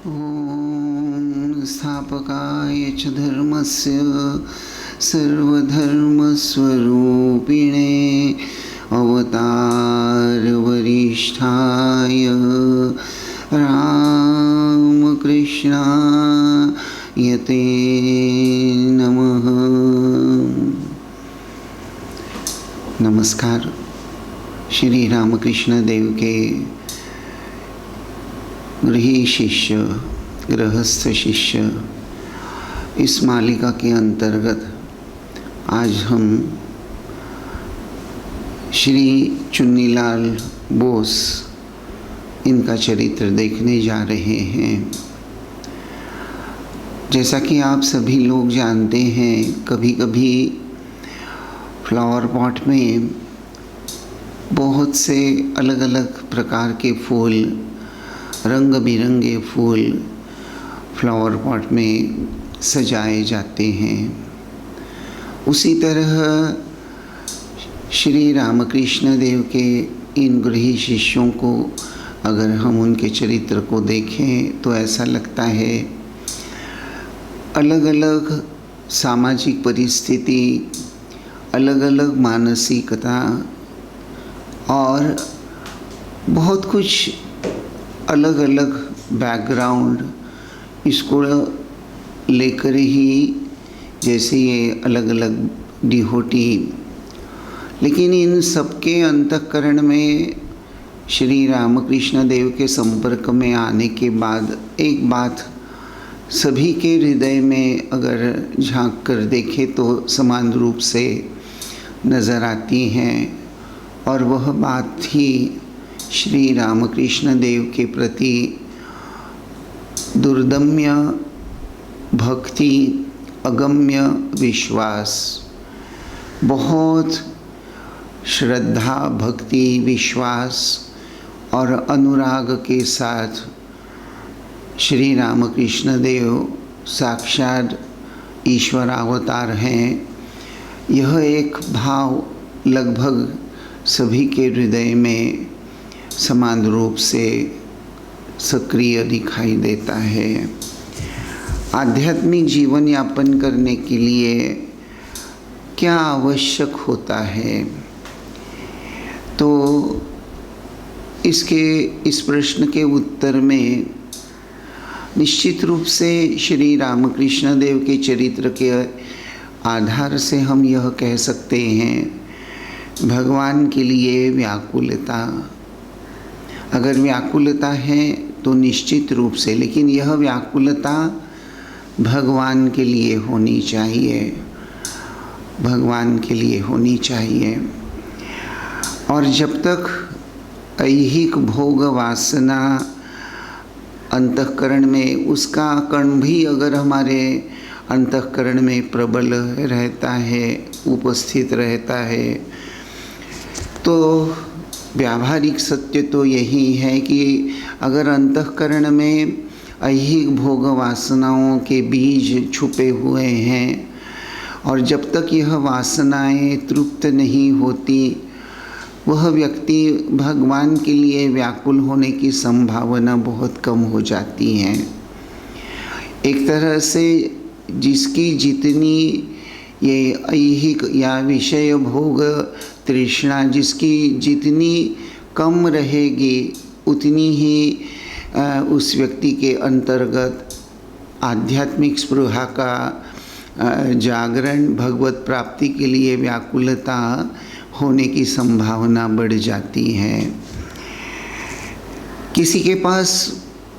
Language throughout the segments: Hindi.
ॐ स्थापकाय च धर्मस्य सर्वधर्मस्वरूपिणे अवतारवरिष्ठाय रामकृष्णाय ते नमः। नमस्कार। श्री रामकृष्ण देव के गृही शिष्य, गृहस्थ शिष्य इस मालिका के अंतर्गत आज हम श्री चुन्नीलाल बोस इनका चरित्र देखने जा रहे हैं। जैसा कि आप सभी लोग जानते हैं, कभी कभी फ्लावर पॉट में बहुत से अलग अलग प्रकार के फूल, रंग बिरंगे फूल फ्लावर पॉट में सजाए जाते हैं। उसी तरह श्री रामकृष्ण देव के इन गृही शिष्यों को अगर हम उनके चरित्र को देखें तो ऐसा लगता है अलग अलग सामाजिक परिस्थिति, अलग अलग मानसिकता और बहुत कुछ अलग अलग बैकग्राउंड इसको लेकर ही जैसे ये अलग अलग डिहोटी, लेकिन इन सबके अंतःकरण में श्री रामकृष्ण देव के संपर्क में आने के बाद एक बात सभी के हृदय में अगर झांक कर देखें तो समान रूप से नज़र आती हैं, और वह बात थी श्री रामकृष्ण देव के प्रति दुर्दम्य भक्ति, अगम्य विश्वास, बहुत श्रद्धा, भक्ति, विश्वास और अनुराग के साथ श्री रामकृष्ण देव साक्षात ईश्वर अवतार हैं। यह एक भाव लगभग सभी के हृदय में समान रूप से सक्रिय दिखाई देता है। आध्यात्मिक जीवन यापन करने के लिए क्या आवश्यक होता है, तो इस प्रश्न के उत्तर में निश्चित रूप से श्री रामकृष्ण देव के चरित्र के आधार से हम यह कह सकते हैं, भगवान के लिए व्याकुलता। अगर व्याकुलता है तो निश्चित रूप से, लेकिन यह व्याकुलता भगवान के लिए होनी चाहिए, भगवान के लिए होनी चाहिए। और जब तक ऐहिक भोग वासना अंतःकरण में, उसका कण भी अगर हमारे अंतःकरण में प्रबल रहता है, उपस्थित रहता है, तो व्यावहारिक सत्य तो यही है कि अगर अंतःकरण में ऐहिक भोग वासनाओं के बीज छुपे हुए हैं और जब तक यह वासनाएं तृप्त नहीं होती, वह व्यक्ति भगवान के लिए व्याकुल होने की संभावना बहुत कम हो जाती है। एक तरह से जिसकी जितनी ये ऐहिक या विषय भोग तृष्णा जिसकी जितनी कम रहेगी, उतनी ही उस व्यक्ति के अंतर्गत आध्यात्मिक स्पृहा का जागरण, भगवत प्राप्ति के लिए व्याकुलता होने की संभावना बढ़ जाती है। किसी के पास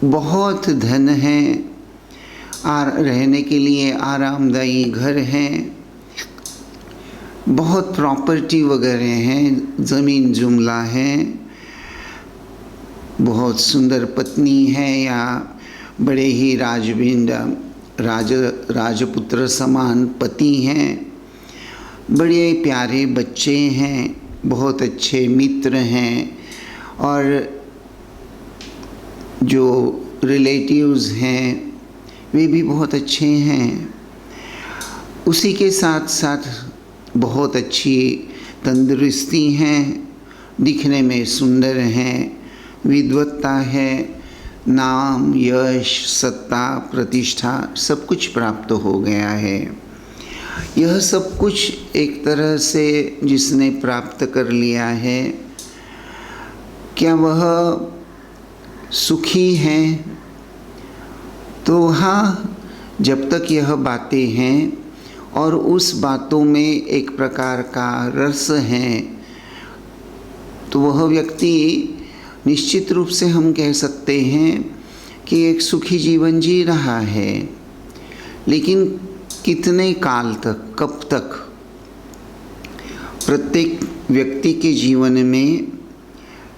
बहुत धन है, रहने के लिए आरामदायी घर हैं, बहुत प्रॉपर्टी वगैरह हैं, ज़मीन जुमला है, बहुत सुंदर पत्नी है या बड़े ही राजपुत्र समान पति हैं, बड़े प्यारे बच्चे हैं, बहुत अच्छे मित्र हैं, और जो रिलेटिव्स हैं वे भी बहुत अच्छे हैं। उसी के साथ साथ बहुत अच्छी तंदुरुस्ती हैं, दिखने में सुंदर हैं, विद्वत्ता है, नाम, यश, सत्ता, प्रतिष्ठा सब कुछ प्राप्त हो गया है। यह सब कुछ एक तरह से जिसने प्राप्त कर लिया है, क्या वह सुखी है? तो हाँ, जब तक यह बातें हैं और उस बातों में एक प्रकार का रस है, तो वह व्यक्ति निश्चित रूप से हम कह सकते हैं कि एक सुखी जीवन जी रहा है। लेकिन कितने काल तक, कब तक? प्रत्येक व्यक्ति के जीवन में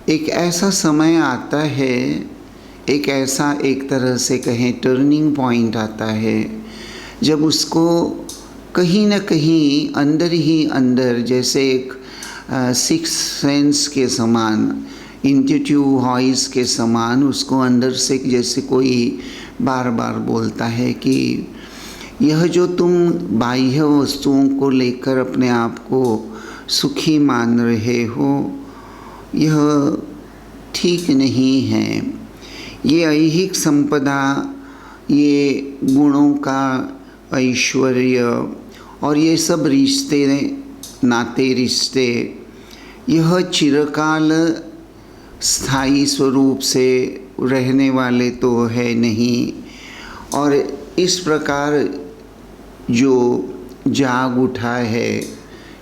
एक ऐसा समय आता है, एक ऐसा एक तरह से कहें टर्निंग पॉइंट आता है, जब उसको कहीं न कहीं अंदर ही अंदर जैसे एक सिक्स सेंस के समान, इंट्यूटिव वॉइस के समान उसको अंदर से जैसे कोई बार बार बोलता है कि यह जो तुम बाह्य वस्तुओं को लेकर अपने आप को सुखी मान रहे हो, यह ठीक नहीं है। ये ऐहिक संपदा, ये गुणों का ऐश्वर्य और ये सब रिश्ते, नाते रिश्ते, यह चिरकाल स्थायी स्वरूप से रहने वाले तो है नहीं। और इस प्रकार जो जाग उठा है,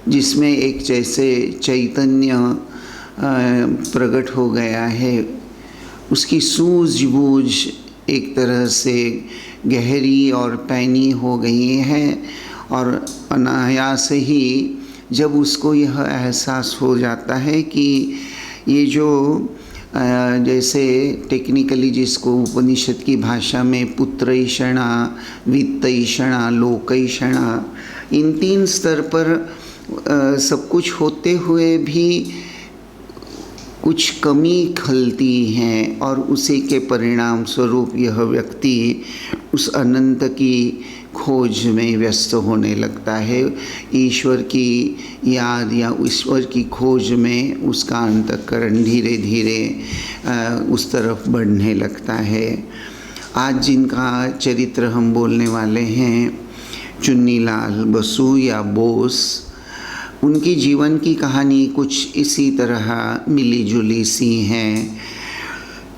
जिसमें एक जैसे चैतन्य प्रकट हो गया है, उसकी सूझबूझ एक तरह से गहरी और पैनी हो गई है। और अनायास ही जब उसको यह एहसास हो जाता है कि ये जो जैसे टेक्निकली जिसको उपनिषद की भाषा में पुत्रैषणा, वित्तैषणा, लोकैषणा, इन 3 स्तर पर सब कुछ होते हुए भी कुछ कमी खलती हैं और उसी के परिणाम स्वरूप यह व्यक्ति उस अनंत की खोज में व्यस्त होने लगता है। ईश्वर की याद या ईश्वर की खोज में उसका अंतःकरण धीरे धीरे उस तरफ बढ़ने लगता है। आज जिनका चरित्र हम बोलने वाले हैं, चुन्नीलाल बसु या बोस, उनकी जीवन की कहानी कुछ इसी तरह मिली जुली सी है।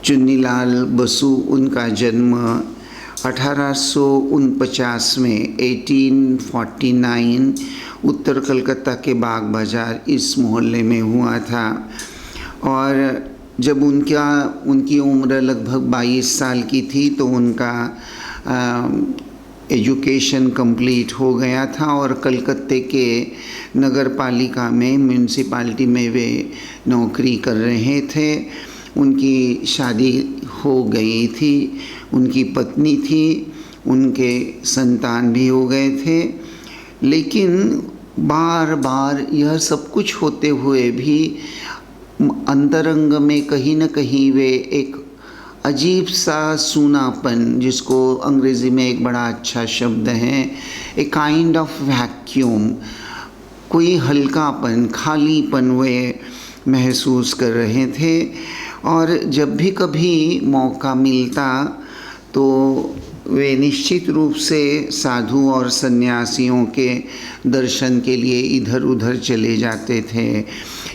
चुन्नीलाल बसु, उनका जन्म 1849 में 1849 उत्तर कलकत्ता के बाग बाज़ार इस मोहल्ले में हुआ था। और जब उनकी उम्र लगभग 22 साल की थी तो उनका एजुकेशन कंप्लीट हो गया था और कलकत्ते के नगर पालिका में, म्यूनसिपालिटी में वे नौकरी कर रहे थे। उनकी शादी हो गई थी, उनकी पत्नी थी, उनके संतान भी हो गए थे। लेकिन बार बार यह सब कुछ होते हुए भी अंतरंग में कहीं न कहीं वे एक अजीब सा सूनापन, जिसको अंग्रेज़ी में एक बड़ा अच्छा शब्द है, ए काइंड ऑफ वैक्यूम, कोई हल्कापन, खालीपन वे महसूस कर रहे थे। और जब भी कभी मौका मिलता तो वे निश्चित रूप से साधु और सन्यासियों के दर्शन के लिए इधर उधर चले जाते थे।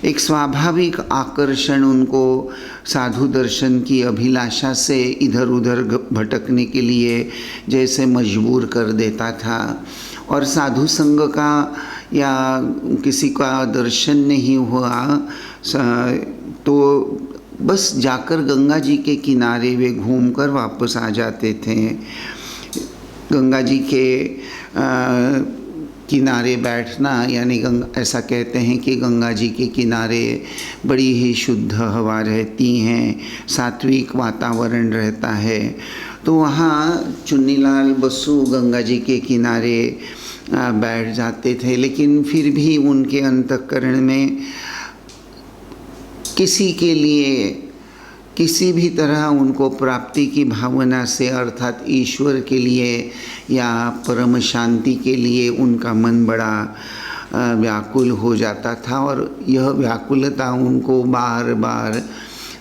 एक स्वाभाविक आकर्षण उनको साधु दर्शन की अभिलाषा से इधर उधर भटकने के लिए जैसे मजबूर कर देता था। और साधु संग का या किसी का दर्शन नहीं हुआ तो बस जाकर गंगा जी के किनारे वे घूमकर वापस आ जाते थे। गंगा जी के किनारे बैठना, यानी ऐसा कहते हैं कि गंगा जी के किनारे बड़ी ही शुद्ध हवा रहती हैं, सात्विक वातावरण रहता है। तो वहाँ चुन्नीलाल बसु गंगा जी के किनारे बैठ जाते थे। लेकिन फिर भी उनके अंतःकरण में किसी के लिए किसी भी तरह उनको प्राप्ति की भावना से, अर्थात ईश्वर के लिए या परम शांति के लिए उनका मन बड़ा व्याकुल हो जाता था। और यह व्याकुलता उनको बार बार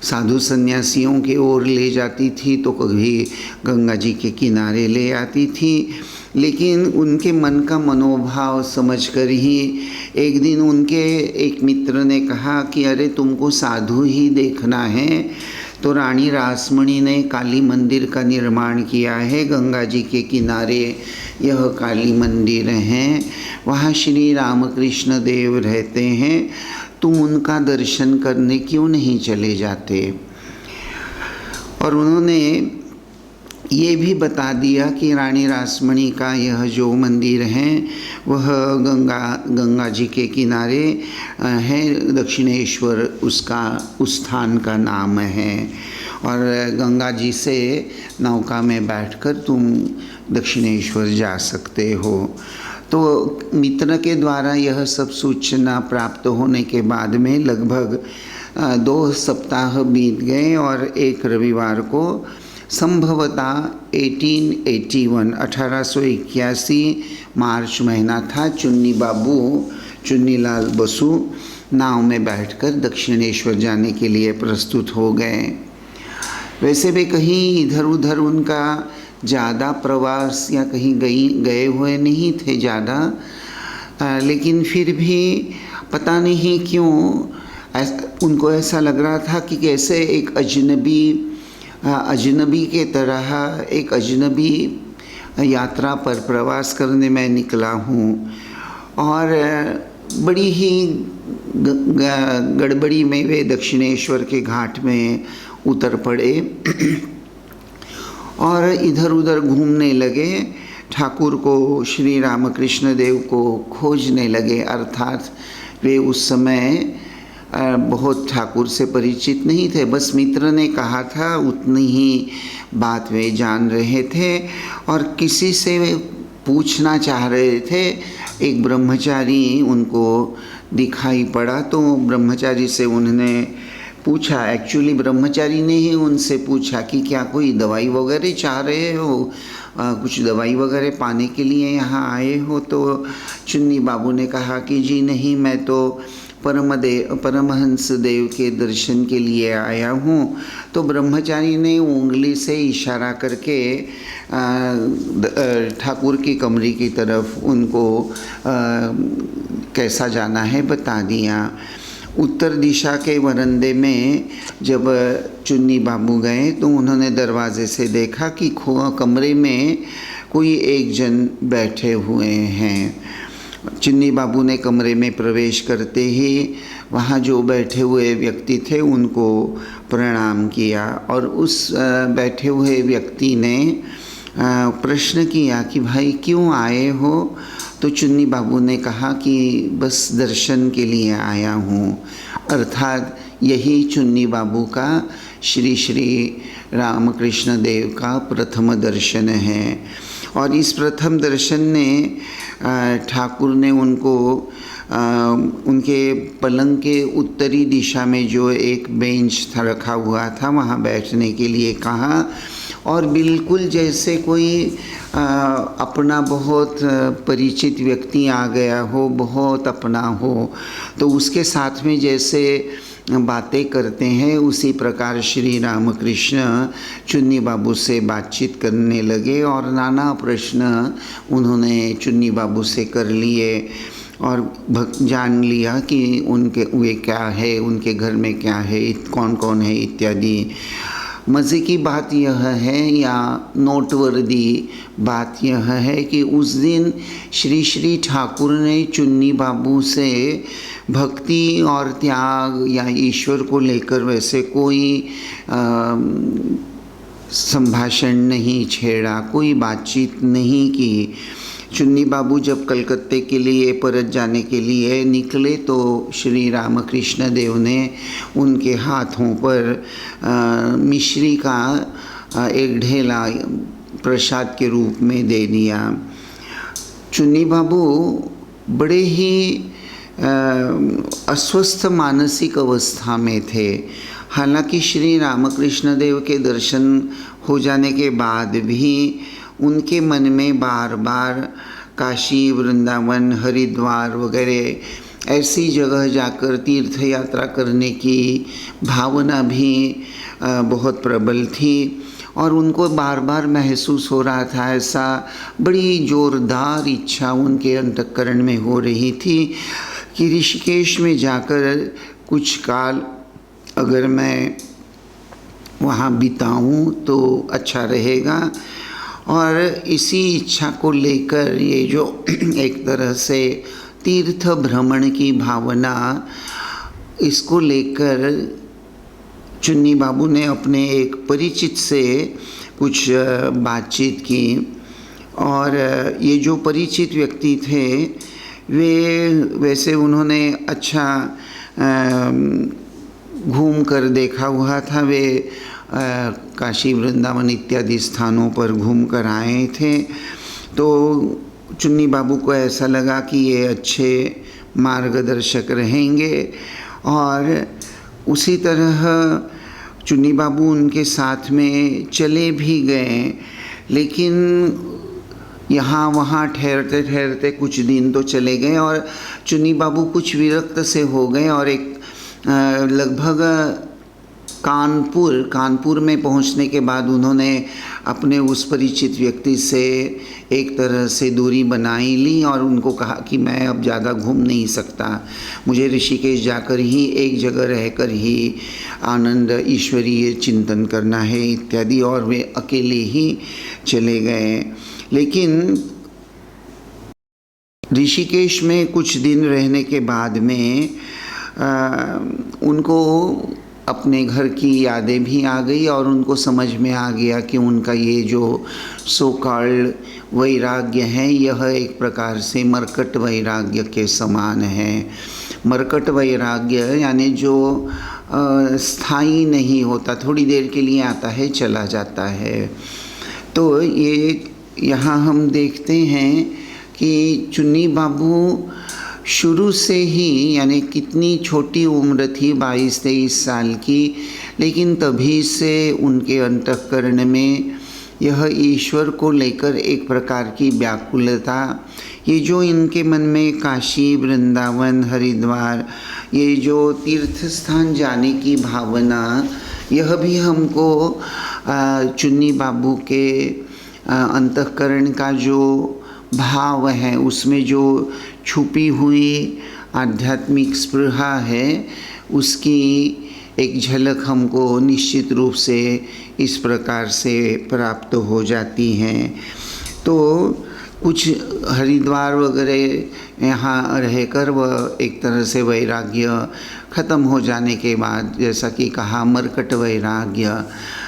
साधु सन्यासियों की ओर ले जाती थी तो कभी गंगा जी के किनारे ले आती थी। लेकिन उनके मन का मनोभाव समझकर ही एक दिन उनके एक मित्र ने कहा कि अरे तुमको साधु ही देखना है तो रानी रासमणी ने काली मंदिर का निर्माण किया है गंगा जी के किनारे। यह काली मंदिर है, वहाँ श्री रामकृष्ण देव रहते हैं, तुम उनका दर्शन करने क्यों नहीं चले जाते। और उन्होंने ये भी बता दिया कि रानी रासमणी का यह जो मंदिर है वह गंगा जी के किनारे है, दक्षिणेश्वर उसका उस स्थान का नाम है, और गंगा जी से नौका में बैठकर तुम दक्षिणेश्वर जा सकते हो। तो मित्र के द्वारा यह सब सूचना प्राप्त होने के बाद में लगभग 2 सप्ताह बीत गए और एक रविवार को संभवतः 1881 मार्च महीना था, चुन्नीलाल बसु नाव में बैठकर दक्षिणेश्वर जाने के लिए प्रस्तुत हो गए। वैसे भी कहीं इधर उधर उनका ज़्यादा प्रवास या कहीं गए हुए नहीं थे ज़्यादा, लेकिन फिर भी पता नहीं क्यों उनको ऐसा लग रहा था कि कैसे एक अजनबी के तरह एक अजनबी यात्रा पर प्रवास करने में निकला हूँ, और बड़ी ही गड़बड़ी में वे दक्षिणेश्वर के घाट में उतर पड़े और इधर उधर घूमने लगे, ठाकुर को, श्री रामकृष्ण देव को खोजने लगे। अर्थात वे उस समय बहुत ठाकुर से परिचित नहीं थे, बस मित्र ने कहा था उतनी ही बात वे जान रहे थे और किसी से वे पूछना चाह रहे थे। एक ब्रह्मचारी उनको दिखाई पड़ा तो ब्रह्मचारी से उन्होंने पूछा, एक्चुअली ब्रह्मचारी ने ही उनसे पूछा कि क्या कोई दवाई वगैरह चाह रहे हो, कुछ दवाई वगैरह पाने के लिए यहाँ आए हो। तो चुन्नी बाबू ने कहा कि जी नहीं, मैं तो परमहंस देव के दर्शन के लिए आया हूँ। तो ब्रह्मचारी ने उंगली से इशारा करके ठाकुर की कमरे की तरफ उनको कैसा जाना है बता दिया। उत्तर दिशा के वरांडे में जब चुन्नी बाबू गए तो उन्होंने दरवाजे से देखा कि कमरे में कोई एक जन बैठे हुए हैं। चुन्नी बाबू ने कमरे में प्रवेश करते ही वहाँ जो बैठे हुए व्यक्ति थे उनको प्रणाम किया और उस बैठे हुए व्यक्ति ने प्रश्न किया कि भाई क्यों आए हो। तो चुन्नी बाबू ने कहा कि बस दर्शन के लिए आया हूँ। अर्थात यही चुन्नी बाबू का श्री श्री रामकृष्ण देव का प्रथम दर्शन है। और इस प्रथम दर्शन ने ठाकुर ने उनको उनके पलंग के उत्तरी दिशा में जो एक बेंच था रखा हुआ था वहाँ बैठने के लिए कहा, और बिल्कुल जैसे कोई अपना बहुत परिचित व्यक्ति आ गया हो, बहुत अपना हो, तो उसके साथ में जैसे बातें करते हैं उसी प्रकार श्री रामकृष्ण चुन्नी बाबू से बातचीत करने लगे और नाना प्रश्न उन्होंने चुन्नी बाबू से कर लिए और जान लिया कि वे क्या है, उनके घर में क्या है, कौन कौन है इत्यादि। मज़े की बात यह है या नोटवर्दी बात यह है कि उस दिन श्री श्री ठाकुर ने चुन्नी बाबू से भक्ति और त्याग या ईश्वर को लेकर वैसे कोई संभाषण नहीं छेड़ा, कोई बातचीत नहीं की। चुन्नी बाबू जब कलकत्ते के लिए परत जाने के लिए निकले तो श्री रामकृष्ण देव ने उनके हाथों पर मिश्री का एक ढेला प्रसाद के रूप में दे दिया। चुन्नी बाबू बड़े ही अस्वस्थ मानसिक अवस्था में थे। हालांकि श्री रामकृष्ण देव के दर्शन हो जाने के बाद भी उनके मन में बार बार काशी, वृंदावन, हरिद्वार वगैरह ऐसी जगह जाकर तीर्थ यात्रा करने की भावना भी बहुत प्रबल थी और उनको बार बार महसूस हो रहा था, ऐसा बड़ी ज़ोरदार इच्छा उनके अंतःकरण में हो रही थी कि ऋषिकेश में जाकर कुछ काल अगर मैं वहाँ बिताऊं तो अच्छा रहेगा। और इसी इच्छा को लेकर ये जो एक तरह से तीर्थ भ्रमण की भावना, इसको लेकर चुन्नी बाबू ने अपने एक परिचित से कुछ बातचीत की और ये जो परिचित व्यक्ति थे वैसे उन्होंने अच्छा घूम कर देखा हुआ था। वे काशी वृंदावन इत्यादि स्थानों पर घूम कर आए थे। तो चुन्नी बाबू को ऐसा लगा कि ये अच्छे मार्गदर्शक रहेंगे और उसी तरह चुन्नी बाबू उनके साथ में चले भी गए। लेकिन यहाँ वहाँ ठहरते ठहरते कुछ दिन तो चले गए और चुन्नी बाबू कुछ विरक्त से हो गए और एक लगभग कानपुर में पहुंचने के बाद उन्होंने अपने उस परिचित व्यक्ति से एक तरह से दूरी बनाई ली और उनको कहा कि मैं अब ज़्यादा घूम नहीं सकता, मुझे ऋषिकेश जाकर ही एक जगह रहकर ही आनंद ईश्वरीय चिंतन करना है इत्यादि, और वे अकेले ही चले गए। लेकिन ऋषिकेश में कुछ दिन रहने के बाद में उनको अपने घर की यादें भी आ गई और उनको समझ में आ गया कि उनका ये जो सो कॉल्ड वैराग्य है यह एक प्रकार से मरकट वैराग्य के समान है। मरकट वैराग्य यानी जो स्थायी नहीं होता, थोड़ी देर के लिए आता है चला जाता है। तो ये यहाँ हम देखते हैं कि चुन्नी बाबू शुरू से ही, यानी कितनी छोटी उम्र थी, 22-23 साल की, लेकिन तभी से उनके अंतःकरण में यह ईश्वर को लेकर एक प्रकार की व्याकुलता, ये जो इनके मन में काशी वृंदावन हरिद्वार ये जो तीर्थ स्थान जाने की भावना, यह भी हमको चुन्नी बाबू के अंतःकरण का जो भाव है उसमें जो छुपी हुई आध्यात्मिक स्पृहा है उसकी एक झलक हमको निश्चित रूप से इस प्रकार से प्राप्त हो जाती है। तो कुछ हरिद्वार वगैरह यहाँ रहकर वह एक तरह से वैराग्य ख़त्म हो जाने के बाद, जैसा कि कहा मरकट वैराग्य,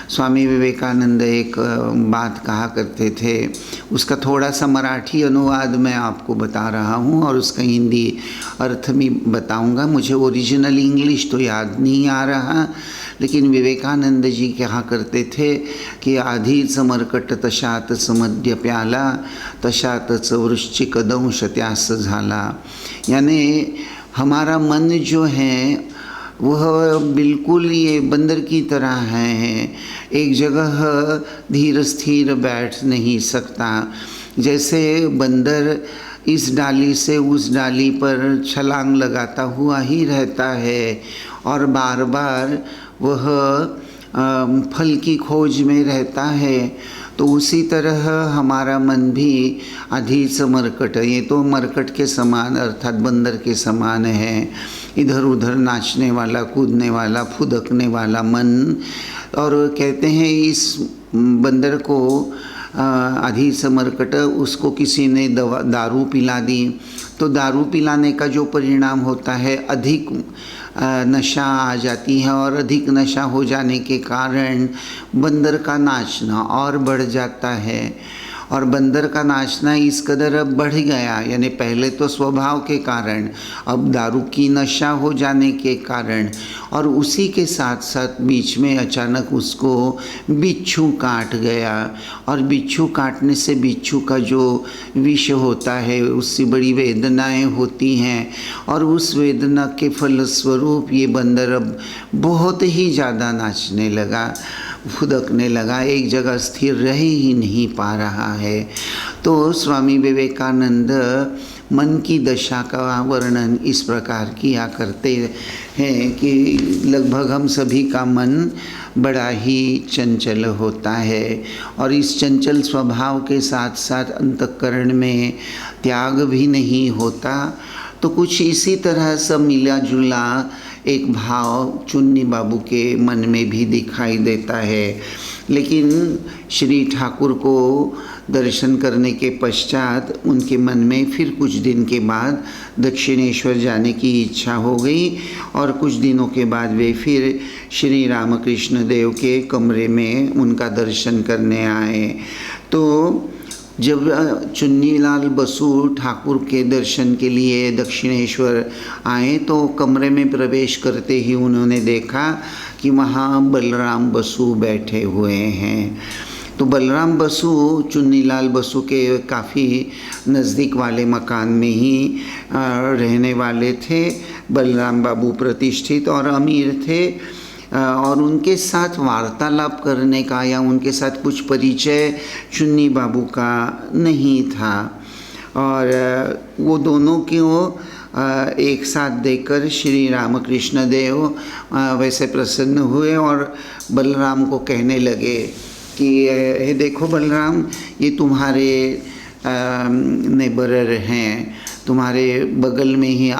स्वामी विवेकानंद एक बात कहा करते थे, उसका थोड़ा सा मराठी अनुवाद मैं आपको बता रहा हूँ और उसका हिंदी अर्थ भी बताऊँगा। मुझे ओरिजिनल इंग्लिश तो याद नहीं आ रहा, लेकिन विवेकानंद जी कहा करते थे कि आधीच मरकट तशातच मद्य प्याला, तशातच वृश्चिक दंश त्यास झाला। यानी हमारा मन जो है वह बिल्कुल ये बंदर की तरह है, एक जगह धीर स्थिर बैठ नहीं सकता। जैसे बंदर इस डाली से उस डाली पर छलांग लगाता हुआ ही रहता है और बार बार वह फल की खोज में रहता है, तो उसी तरह हमारा मन भी अधीच मरकट, ये तो मरकट के समान अर्थात बंदर के समान है, इधर उधर नाचने वाला, कूदने वाला, फुदकने वाला मन। और कहते हैं इस बंदर को अधीच मरकट, उसको किसी ने दारू पिला दी, तो दारू पिलाने का जो परिणाम होता है अधिक नशा आ जाती है और अधिक नशा हो जाने के कारण बंदर का नाचना और बढ़ जाता है। और बंदर का नाचना इस कदर अब बढ़ गया, यानी पहले तो स्वभाव के कारण, अब दारू की नशा हो जाने के कारण, और उसी के साथ साथ बीच में अचानक उसको बिच्छू काट गया और बिच्छू काटने से बिच्छू का जो विष होता है उससे बड़ी वेदनाएं होती हैं और उस वेदना के फलस्वरूप ये बंदर अब बहुत ही ज़्यादा नाचने लगा, फुदकने लगा, एक जगह स्थिर रह ही नहीं पा रहा है। तो स्वामी विवेकानंद मन की दशा का वर्णन इस प्रकार किया करते हैं कि लगभग हम सभी का मन बड़ा ही चंचल होता है और इस चंचल स्वभाव के साथ साथ अंतःकरण में त्याग भी नहीं होता। तो कुछ इसी तरह सब मिला जुला एक भाव चुन्नी बाबू के मन में भी दिखाई देता है। लेकिन श्री ठाकुर को दर्शन करने के पश्चात उनके मन में फिर कुछ दिन के बाद दक्षिणेश्वर जाने की इच्छा हो गई और कुछ दिनों के बाद वे फिर श्री रामकृष्ण देव के कमरे में उनका दर्शन करने आए। तो जब चुन्नीलाल बसु ठाकुर के दर्शन के लिए दक्षिणेश्वर आए तो कमरे में प्रवेश करते ही उन्होंने देखा कि वहाँ बलराम बसु बैठे हुए हैं। तो बलराम बसु चुन्नीलाल बसु के काफ़ी नज़दीक वाले मकान में ही रहने वाले थे। बलराम बाबू प्रतिष्ठित और अमीर थे और उनके साथ वार्तालाप करने का या उनके साथ कुछ परिचय चुन्नी बाबू का नहीं था और वो दोनों को एक साथ देखकर श्री रामकृष्ण देव वैसे प्रसन्न हुए और बलराम को कहने लगे कि ये देखो बलराम, ये तुम्हारे नेबरर हैं, तुम्हारे बगल में ही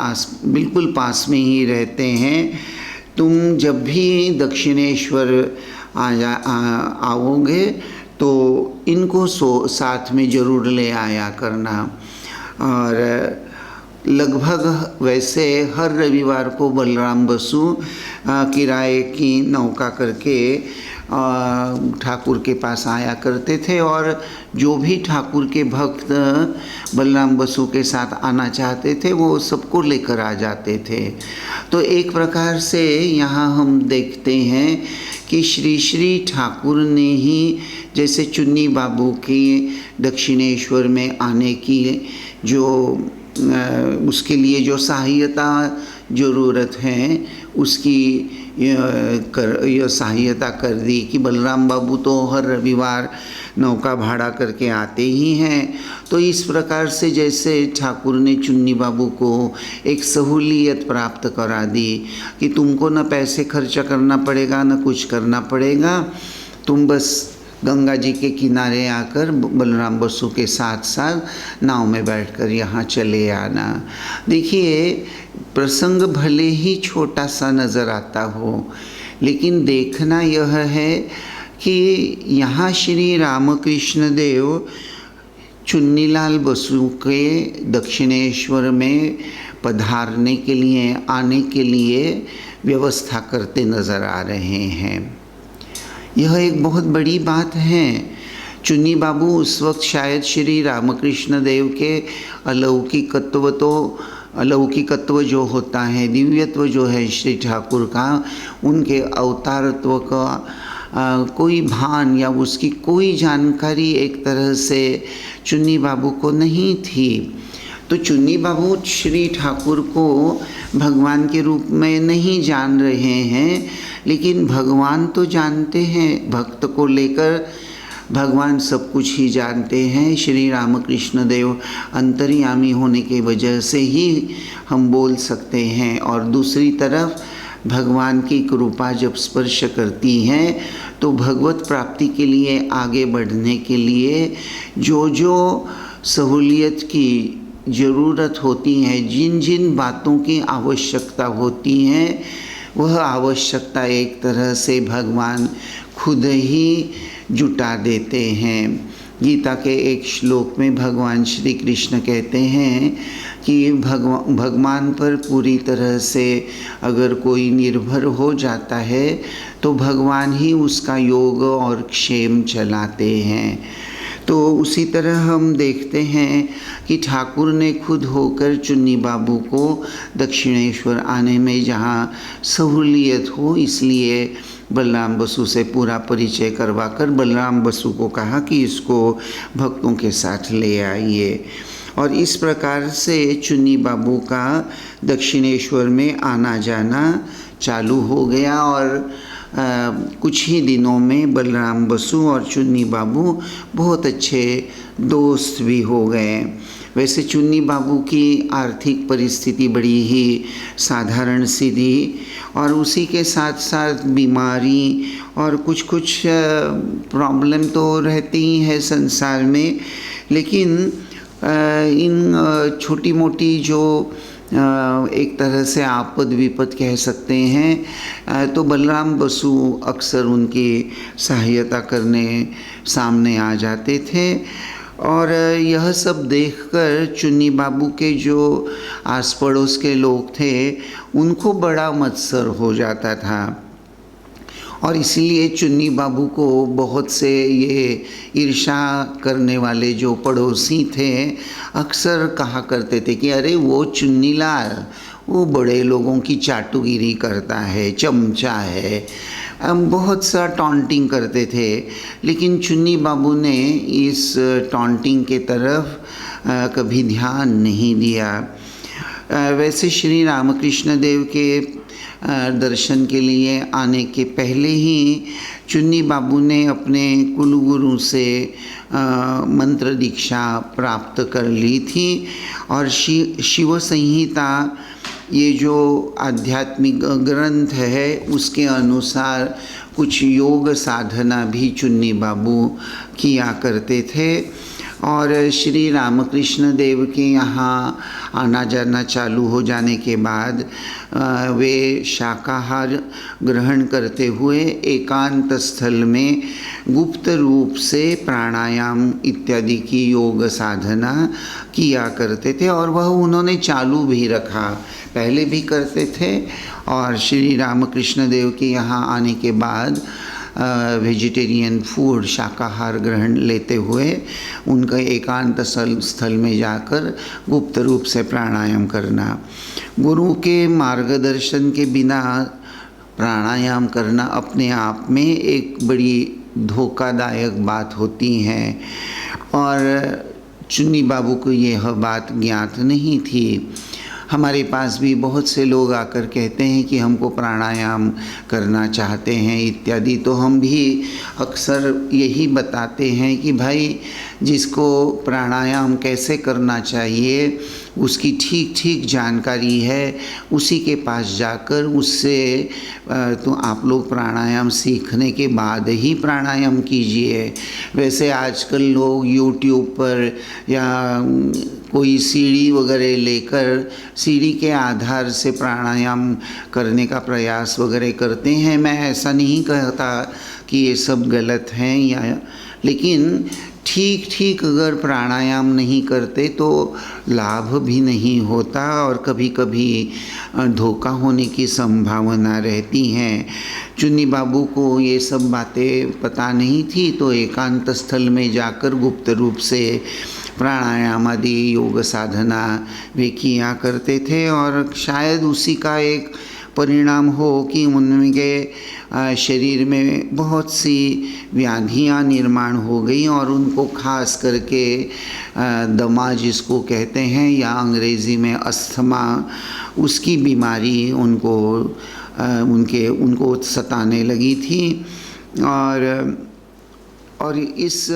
बिल्कुल पास में ही रहते हैं। तुम जब भी दक्षिणेश्वर आओगे तो इनको साथ में ज़रूर ले आया करना। और लगभग वैसे हर रविवार को बलराम बसु किराए की नौका करके ठाकुर के पास आया करते थे और जो भी ठाकुर के भक्त बलराम बसु के साथ आना चाहते थे वो सबको लेकर आ जाते थे। तो एक प्रकार से यहाँ हम देखते हैं कि श्री श्री ठाकुर ने ही जैसे चुन्नी बाबू की दक्षिणेश्वर में आने की जो उसके लिए जो सहायता ज़रूरत है उसकी यह सहायता कर दी कि बलराम बाबू तो हर रविवार नौका भाड़ा करके आते ही हैं। तो इस प्रकार से जैसे ठाकुर ने चुन्नी बाबू को एक सहूलियत प्राप्त करा दी कि तुमको न पैसे खर्चा करना पड़ेगा न कुछ करना पड़ेगा, तुम बस गंगा जी के किनारे आकर बलराम बसु के साथ साथ नाव में बैठकर यहाँ चले आना। देखिए, प्रसंग भले ही छोटा सा नज़र आता हो लेकिन देखना यह है कि यहाँ श्री रामकृष्ण देव चुन्नीलाल बसु के दक्षिणेश्वर में पधारने के लिए आने के लिए व्यवस्था करते नज़र आ रहे हैं। यह एक बहुत बड़ी बात है। चुन्नी बाबू उस वक्त शायद श्री रामकृष्ण देव के अलौकिकत्व जो होता है, दिव्यत्व जो है श्री ठाकुर का, उनके अवतारत्व का कोई भान या उसकी कोई जानकारी एक तरह से चुन्नी बाबू को नहीं थी। तो चुन्नी बाबू श्री ठाकुर को भगवान के रूप में नहीं जान रहे हैं लेकिन भगवान तो जानते हैं। भक्त को लेकर भगवान सब कुछ ही जानते हैं। श्री रामकृष्ण देव अंतर्यामी होने की वजह से ही हम बोल सकते हैं और दूसरी तरफ भगवान की कृपा जब स्पर्श करती है तो भगवत प्राप्ति के लिए आगे बढ़ने के लिए जो जो सहूलियत की ज़रूरत होती है, जिन जिन बातों की आवश्यकता होती है, वह आवश्यकता एक तरह से भगवान खुद ही जुटा देते हैं। गीता के एक श्लोक में भगवान श्री कृष्ण कहते हैं कि भगवान पर पूरी तरह से अगर कोई निर्भर हो जाता है तो भगवान ही उसका योग और क्षेम चलाते हैं। तो उसी तरह हम देखते हैं कि ठाकुर ने खुद होकर चुन्नी बाबू को दक्षिणेश्वर आने में जहाँ सहूलियत हो इसलिए बलराम बसु से पूरा परिचय करवाकर बलराम बसु को कहा कि इसको भक्तों के साथ ले आइए। और इस प्रकार से चुन्नी बाबू का दक्षिणेश्वर में आना जाना चालू हो गया और कुछ ही दिनों में बलराम बसु और चुन्नी बाबू बहुत अच्छे दोस्त भी हो गए। वैसे चुन्नी बाबू की आर्थिक परिस्थिति बड़ी ही साधारण सी थी और उसी के साथ साथ बीमारी और कुछ कुछ प्रॉब्लम तो रहती ही है संसार में, लेकिन इन छोटी मोटी जो एक तरह से आपद विपद कह सकते हैं, तो बलराम बसु अक्सर उनकी सहायता करने सामने आ जाते थे। और यह सब देखकर चुन्नी बाबू के जो आस पड़ोस के लोग थे उनको बड़ा मत्सर हो जाता था और इसलिए चुन्नी बाबू को बहुत से ये ईर्ष्या करने वाले जो पड़ोसी थे अक्सर कहा करते थे कि अरे वो चुन्नी लाल वो बड़े लोगों की चाटुगिरी करता है, चमचा है, बहुत सा टॉन्टिंग करते थे। लेकिन चुन्नी बाबू ने इस टॉन्टिंग के तरफ कभी ध्यान नहीं दिया। वैसे श्री रामकृष्ण देव के दर्शन के लिए आने के पहले ही चुन्नी बाबू ने अपने कुलगुरु से मंत्र दीक्षा प्राप्त कर ली थी और शिव संहिता ये जो आध्यात्मिक ग्रंथ है उसके अनुसार कुछ योग साधना भी चुन्नी बाबू किया करते थे। और श्री रामकृष्ण देव के यहाँ आना जाना चालू हो जाने के बाद वे शाकाहार ग्रहण करते हुए एकांत स्थल में गुप्त रूप से प्राणायाम इत्यादि की योग साधना किया करते थे और वह उन्होंने चालू भी रखा, पहले भी करते थे और श्री रामकृष्ण देव के यहाँ आने के बाद वेजिटेरियन फूड शाकाहार ग्रहण लेते हुए उनका एकांत स्थल में जाकर गुप्त रूप से प्राणायाम करना। गुरु के मार्गदर्शन के बिना प्राणायाम करना अपने आप में एक बड़ी धोखादायक बात होती है और चुन्नी बाबू को यह बात ज्ञात नहीं थी। हमारे पास भी बहुत से लोग आकर कहते हैं कि हमको प्राणायाम करना चाहते हैं इत्यादि, तो हम भी अक्सर यही बताते हैं कि भाई जिसको प्राणायाम कैसे करना चाहिए उसकी ठीक ठीक जानकारी है, उसी के पास जाकर उससे तो आप लोग प्राणायाम सीखने के बाद ही प्राणायाम कीजिए। वैसे आजकल लोग YouTube पर या कोई सीढ़ी वगैरह लेकर सीढ़ी के आधार से प्राणायाम करने का प्रयास वगैरह करते हैं। मैं ऐसा नहीं कहता कि ये सब गलत हैं या, लेकिन ठीक ठीक अगर प्राणायाम नहीं करते तो लाभ भी नहीं होता और कभी कभी धोखा होने की संभावना रहती हैं। चुन्नी बाबू को ये सब बातें पता नहीं थी तो एकांत स्थल में जाकर गुप्त रूप से प्राणायाम आदि योग साधना वे किया करते थे और शायद उसी का एक परिणाम हो कि उनके शरीर में बहुत सी व्याधियां निर्माण हो गई और उनको खास करके दमा जिसको कहते हैं या अंग्रेज़ी में अस्थमा, उसकी बीमारी उनको सताने लगी थी और इस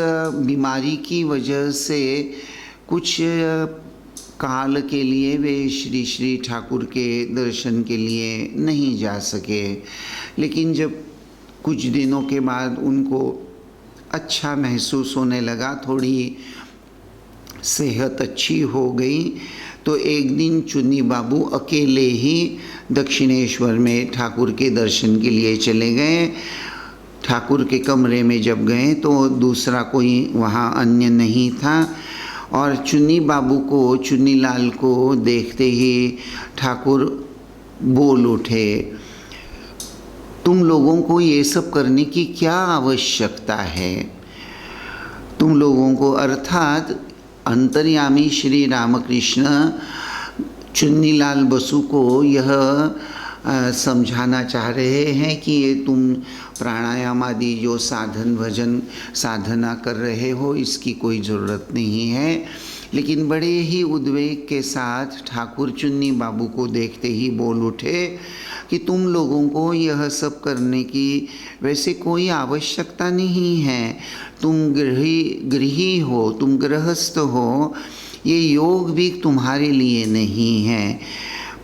बीमारी की वजह से कुछ काल के लिए वे श्री श्री ठाकुर के दर्शन के लिए नहीं जा सके। लेकिन जब कुछ दिनों के बाद उनको अच्छा महसूस होने लगा, थोड़ी सेहत अच्छी हो गई, तो एक दिन चुन्नी बाबू अकेले ही दक्षिणेश्वर में ठाकुर के दर्शन के लिए चले गए। ठाकुर के कमरे में जब गए तो दूसरा कोई वहाँ अन्य नहीं था और चुन्नी बाबू को, चुन्नी लाल को देखते ही ठाकुर बोल उठे, तुम लोगों को ये सब करने की क्या आवश्यकता है? तुम लोगों को, अर्थात अंतर्यामी श्री रामकृष्ण चुन्नी लाल बसु को यह समझाना चाह रहे हैं कि ये तुम प्राणायाम आदि जो साधन भजन साधना कर रहे हो इसकी कोई ज़रूरत नहीं है। लेकिन बड़े ही उद्वेग के साथ ठाकुर चुन्नी बाबू को देखते ही बोल उठे कि तुम लोगों को यह सब करने की वैसे कोई आवश्यकता नहीं है। तुम गृही हो, तुम गृहस्थ हो, ये योग भी तुम्हारे लिए नहीं है।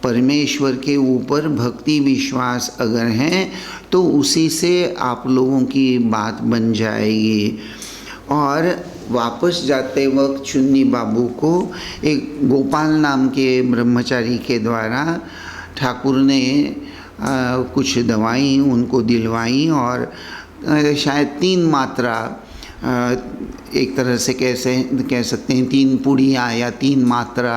परमेश्वर के ऊपर भक्ति विश्वास अगर है तो उसी से आप लोगों की बात बन जाएगी। और वापस जाते वक्त चुन्नी बाबू को एक गोपाल नाम के ब्रह्मचारी के द्वारा ठाकुर ने कुछ दवाई उनको दिलवाई और शायद 3 मात्रा, एक तरह से कैसे कह सकते हैं 3 पुड़िया या 3 मात्रा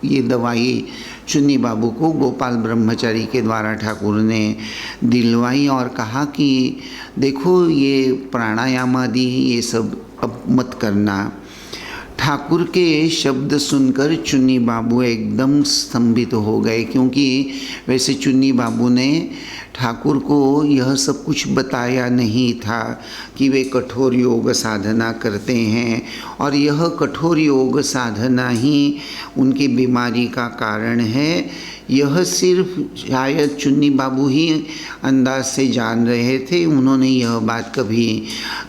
ये दवाई चुन्नी बाबू को गोपाल ब्रह्मचारी के द्वारा ठाकुर ने दिलवाई और कहा कि देखो ये प्राणायाम आदि ये सब अब मत करना। ठाकुर के शब्द सुनकर चुन्नी बाबू एकदम स्तंभित हो गए, क्योंकि वैसे चुन्नी बाबू ने ठाकुर को यह सब कुछ बताया नहीं था कि वे कठोर योग साधना करते हैं और यह कठोर योग साधना ही उनकी बीमारी का कारण है। यह सिर्फ शायद चुन्नी बाबू ही अंदाज से जान रहे थे। उन्होंने यह बात कभी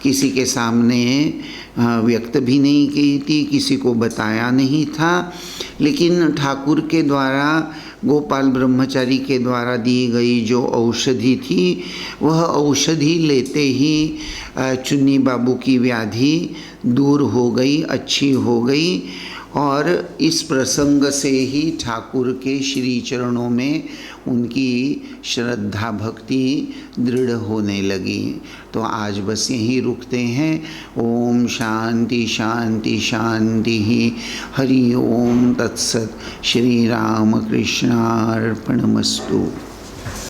किसी के सामने व्यक्त भी नहीं की थी, किसी को बताया नहीं था। लेकिन ठाकुर के द्वारा गोपाल ब्रह्मचारी के द्वारा दी गई जो औषधि थी वह औषधि लेते ही चुन्नी बाबू की व्याधि दूर हो गई, अच्छी हो गई। और इस प्रसंग से ही ठाकुर के श्री चरणों में उनकी श्रद्धा भक्ति दृढ़ होने लगी। तो आज बस यहीं रुकते हैं। ओम शांति शांति शांति। हरि ओम तत्सत। श्री राम कृष्णार्पणमस्तु।